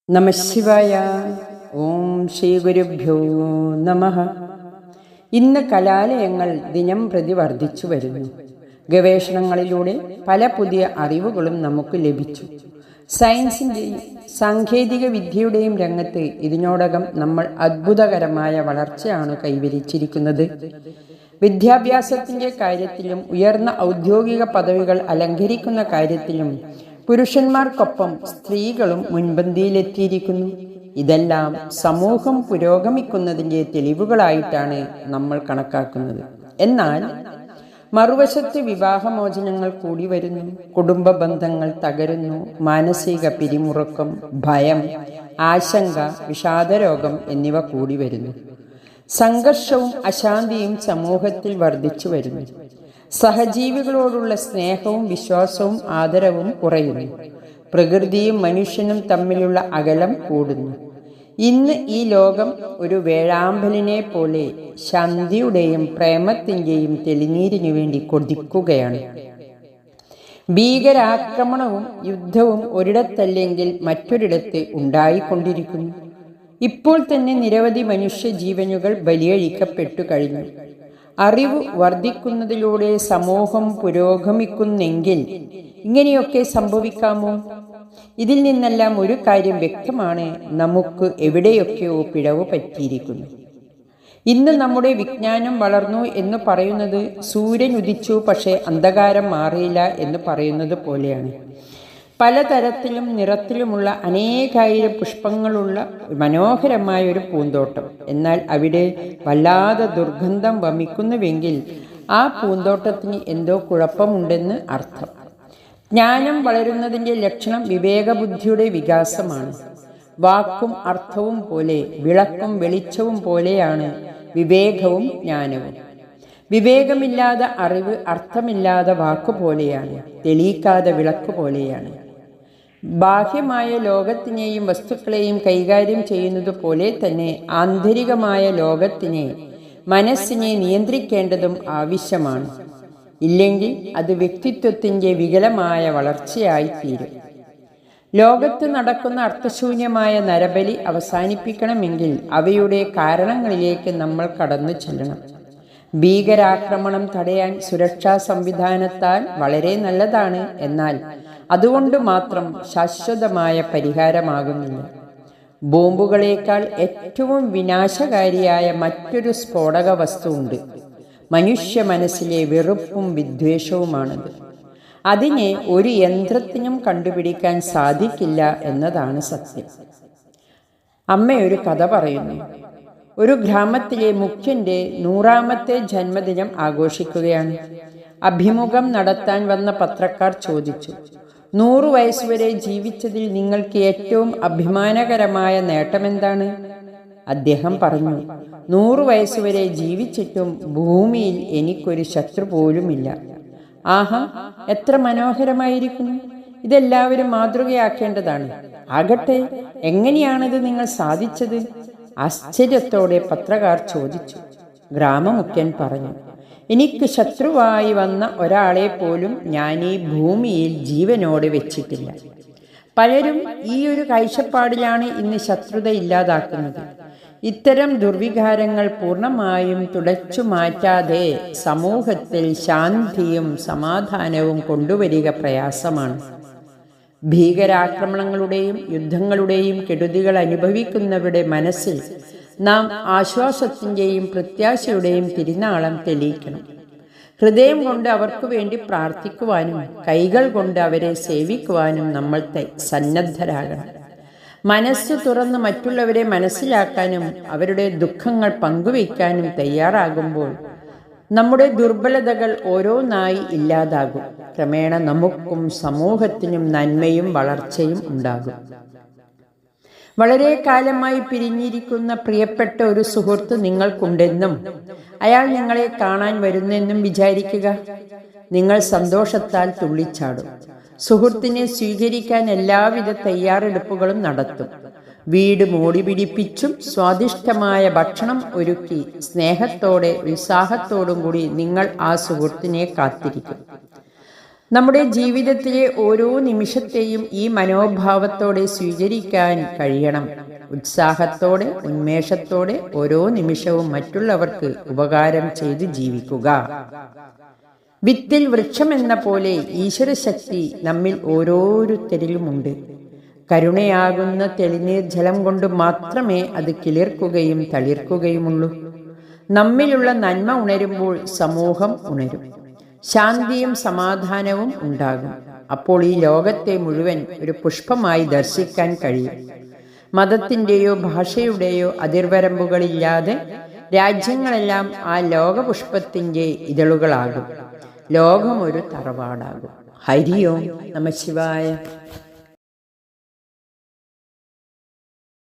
നമഃശിവായ. ഓം ശ്രീ ഗുരുഭ്യോ നമഃ. ഇന്ന് കലാലയങ്ങൾ ദിനം പ്രതി വർദ്ധിച്ചു വരുന്നു. ഗവേഷണങ്ങളിലൂടെ പല പുതിയ അറിവുകളും നമുക്ക് ലഭിച്ചു. സയൻസിൻ്റെയും സാങ്കേതിക വിദ്യയുടെയും രംഗത്ത് ഇതിനോടകം നമ്മൾ അത്ഭുതകരമായ വളർച്ചയാണ് കൈവരിച്ചിരിക്കുന്നത്. വിദ്യാഭ്യാസത്തിൻ്റെ കാര്യത്തിലും ഉയർന്ന ഔദ്യോഗിക പദവികൾ അലങ്കരിക്കുന്ന കാര്യത്തിലും പുരുഷന്മാർക്കൊപ്പം സ്ത്രീകളും മുൻപന്തിയിലെത്തിയിരിക്കുന്നു. ഇതെല്ലാം സമൂഹം പുരോഗമിക്കുന്നതിൻ്റെ തെളിവുകളായിട്ടാണ് നമ്മൾ കണക്കാക്കുന്നത്. എന്നാൽ മറുവശത്ത് വിവാഹമോചനങ്ങൾ കൂടി വരുന്നു, കുടുംബ ബന്ധങ്ങൾ തകരുന്നു, മാനസിക പിരിമുറുക്കം, ഭയം, ആശങ്ക, വിഷാദരോഗം എന്നിവ കൂടി വരുന്നു. സംഘർഷവും അശാന്തിയും സമൂഹത്തിൽ വർദ്ധിച്ചു വരുന്നു. സഹജീവികളോടുള്ള സ്നേഹവും വിശ്വാസവും ആദരവും കുറയുന്നു. പ്രകൃതിയും മനുഷ്യനും തമ്മിലുള്ള അകലം കൂടുന്നു. ഇന്ന് ഈ ലോകം ഒരു വേഴാമ്പലിനെ പോലെ ശാന്തിയുടെയും പ്രേമത്തിൻ്റെയും തെളിനീരിനു വേണ്ടി കൊതിക്കുകയാണ്. ഭീകരാക്രമണവും യുദ്ധവും ഒരിടത്തല്ലെങ്കിൽ മറ്റൊരിടത്ത് ഉണ്ടായിക്കൊണ്ടിരിക്കുന്നു. ഇപ്പോൾ തന്നെ നിരവധി മനുഷ്യ ജീവനുകൾ ബലിയഴിക്കപ്പെട്ടു കഴിഞ്ഞു. അറിവ് വർദ്ധിക്കുന്നതിലൂടെ സമൂഹം പുരോഗമിക്കുന്നെങ്കിൽ ഇങ്ങനെയൊക്കെ സംഭവിക്കാമോ? ഇതിൽ നിന്നെല്ലാം ഒരു കാര്യം വ്യക്തമാണ്: നമുക്ക് എവിടെയൊക്കെയോ പിഴവ് പറ്റിയിരിക്കുന്നു. ഇന്ന് നമ്മുടെ വിജ്ഞാനം വളർന്നു എന്ന് പറയുന്നത് സൂര്യൻ ഉദിച്ചു പക്ഷേ അന്ധകാരം മാറിയില്ല എന്ന് പറയുന്നത് പോലെയാണ്. പലതരത്തിലും നിറത്തിലുമുള്ള അനേകായിരം പുഷ്പങ്ങളുള്ള മനോഹരമായ ഒരു പൂന്തോട്ടം. എന്നാൽ അവിടെ വല്ലാതെ ദുർഗന്ധം വമിക്കുന്നുവെങ്കിൽ ആ പൂന്തോട്ടത്തിന് എന്തോ കുഴപ്പമുണ്ടെന്ന് അർത്ഥം. ജ്ഞാനം വളരുന്നതിൻ്റെ ലക്ഷണം വിവേകബുദ്ധിയുടെ വികാസമാണ്. വാക്കും അർത്ഥവും പോലെ, വിളക്കും വെളിച്ചവും പോലെയാണ് വിവേകവും ജ്ഞാനവും. വിവേകമില്ലാതെ അറിവ് അർത്ഥമില്ലാതെ വാക്കുപോലെയാണ്, തെളിയിക്കാതെ വിളക്ക് പോലെയാണ്. ബാഹ്യമായ ലോകത്തിനെയും വസ്തുക്കളെയും കൈകാര്യം ചെയ്യുന്നത് പോലെ തന്നെ ആന്തരികമായ ലോകത്തിനെ, മനസ്സിനെ നിയന്ത്രിക്കേണ്ടതും ആവശ്യമാണ്. ഇല്ലെങ്കിൽ അത് വ്യക്തിത്വത്തിൻ്റെ വികലമായ വളർച്ചയായി തീരും. ലോകത്ത് നടക്കുന്ന അർത്ഥശൂന്യമായ നരബലി അവസാനിപ്പിക്കണമെങ്കിൽ അവയുടെ കാരണങ്ങളിലേക്ക് നമ്മൾ കടന്നു ചെല്ലണം. ഭീകരാക്രമണം തടയാൻ സുരക്ഷാ സംവിധാനത്താൽ വളരെ നല്ലതാണ്. എന്നാൽ അതുകൊണ്ട് മാത്രം ശാശ്വതമായ പരിഹാരമാകുന്നില്ല. ബോംബുകളേക്കാൾ ഏറ്റവും വിനാശകാരിയായ മറ്റൊരു സ്ഫോടക വസ്തുവുണ്ട്. മനുഷ്യ മനസ്സിലെ വെറുപ്പും വിദ്വേഷവുമാണത്. അതിനെ ഒരു യന്ത്രത്തിനും കണ്ടുപിടിക്കാൻ സാധിക്കില്ല എന്നതാണ് സത്യം. അമ്മ ഒരു കഥ പറയുന്നു. ഒരു ഗ്രാമത്തിലെ മുഖ്യന്റെ 100ാമത്തെ ജന്മദിനം ആഘോഷിക്കുകയാണ്. അഭിമുഖം നടത്താൻ വന്ന പത്രക്കാർ ചോദിച്ചു, 100 വയസ്സുവരെ ജീവിച്ചതിൽ നിങ്ങൾക്ക് ഏറ്റവും അഭിമാനകരമായ നേട്ടമെന്താണ്? അദ്ദേഹം പറഞ്ഞു, 100 വയസ്സുവരെ ജീവിച്ചിട്ടും ഭൂമിയിൽ എനിക്കൊരു ശത്രു പോലുമില്ല. ആഹാ, എത്ര മനോഹരമായിരിക്കുന്നു! ഇതെല്ലാവരും മാതൃകയാക്കേണ്ടതാണ്. ആകട്ടെ, എങ്ങനെയാണിത് നിങ്ങൾ സാധിച്ചത്? ആശ്ചര്യത്തോടെ പത്രക്കാർ ചോദിച്ചു. ഗ്രാമമുഖ്യൻ പറഞ്ഞു, എനിക്ക് ശത്രുവായി വന്ന ഒരാളെ പോലും ഞാൻ ഈ ഭൂമിയിൽ ജീവനോടെ വെച്ചിട്ടില്ല. പലരും ഈ ഒരു കാഴ്ചപ്പാടിലാണ് ഇന്ന് ശത്രുത ഇല്ലാതാക്കുന്നത്. ഇത്തരം ദുർവികാരങ്ങൾ പൂർണ്ണമായും തുടച്ചു മാറ്റാതെ സമൂഹത്തിൽ ശാന്തിയും സമാധാനവും കൊണ്ടുവരിക പ്രയാസമാണ്. ഭീകരാക്രമണങ്ങളുടെയും യുദ്ധങ്ങളുടെയും കെടുതികൾ അനുഭവിക്കുന്നവരുടെ മനസ്സിൽ നാം ആശ്വാസത്തിൻ്റെയും പ്രത്യാശയുടെയും തിരുനാളം തെളിയിക്കണം. ഹൃദയം കൊണ്ട് അവർക്ക് വേണ്ടി പ്രാർത്ഥിക്കുവാനും കൈകൾ കൊണ്ട് അവരെ സേവിക്കുവാനും നമ്മൾ സന്നദ്ധരാകണം. മനസ്സ് തുറന്ന് മറ്റുള്ളവരെ മനസ്സിലാക്കാനും അവരുടെ ദുഃഖങ്ങൾ പങ്കുവയ്ക്കാനും തയ്യാറാകുമ്പോൾ നമ്മുടെ ദുർബലതകൾ ഓരോന്നായി ഇല്ലാതാകും. ക്രമേണ നമുക്കും സമൂഹത്തിനും നന്മയും വളർച്ചയും ഉണ്ടാകും. വളരെ കാലമായി പിരിഞ്ഞിരിക്കുന്ന പ്രിയപ്പെട്ട ഒരു സുഹൃത്ത് നിങ്ങൾക്കുണ്ടെന്നും അയാൾ നിങ്ങളെ കാണാൻ വരുന്നെന്നും വിചാരിക്കുക. നിങ്ങൾ സന്തോഷത്താൽ തുള്ളിച്ചാടും. സുഹൃത്തിനെ സ്വീകരിക്കാൻ എല്ലാവിധ തയ്യാറെടുപ്പുകളും നടത്തും. വീട് മോടി പിടിപ്പിച്ചും സ്വാദിഷ്ടമായ ഭക്ഷണം ഒരുക്കി സ്നേഹത്തോടെ ഉത്സാഹത്തോടും കൂടി നിങ്ങൾ ആ സുഹൃത്തിനെ കാത്തിരിക്കും. നമ്മുടെ ജീവിതത്തിലെ ഓരോ നിമിഷത്തെയും ഈ മനോഭാവത്തോടെ സ്വീകരിക്കാൻ കഴിയണം. ഉത്സാഹത്തോടെ, ഉന്മേഷത്തോടെ ഓരോ നിമിഷവും മറ്റുള്ളവർക്ക് ഉപകാരം ചെയ്ത് ജീവിക്കുക. വിത്തിൽ വൃക്ഷമെന്ന പോലെ ഈശ്വരശക്തി നമ്മിൽ ഓരോരുത്തരിലുമുണ്ട്. കരുണയാകുന്ന തെളിനീർ ജലം കൊണ്ട് മാത്രമേ അത് കിളിർക്കുകയും തളിർക്കുകയുമുള്ളൂ. നമ്മിലുള്ള നന്മ ഉണരുമ്പോൾ സമൂഹം ഉണരും, ശാന്തിയും സമാധാനവും ഉണ്ടാകും. അപ്പോൾ ഈ ലോകത്തെ മുഴുവൻ ഒരു പുഷ്പമായി ദർശിക്കാൻ കഴിയും. മതത്തിൻ്റെയോ ഭാഷയുടെയോ അതിർവരമ്പുകളില്ലാതെ രാജ്യങ്ങളെല്ലാം ആ ലോകപുഷ്പത്തിൻ്റെ ഇതളുകളാകും. ലോകം ഒരു തറവാടാകും. ഹരി ഓം നമഃ ശിവായ.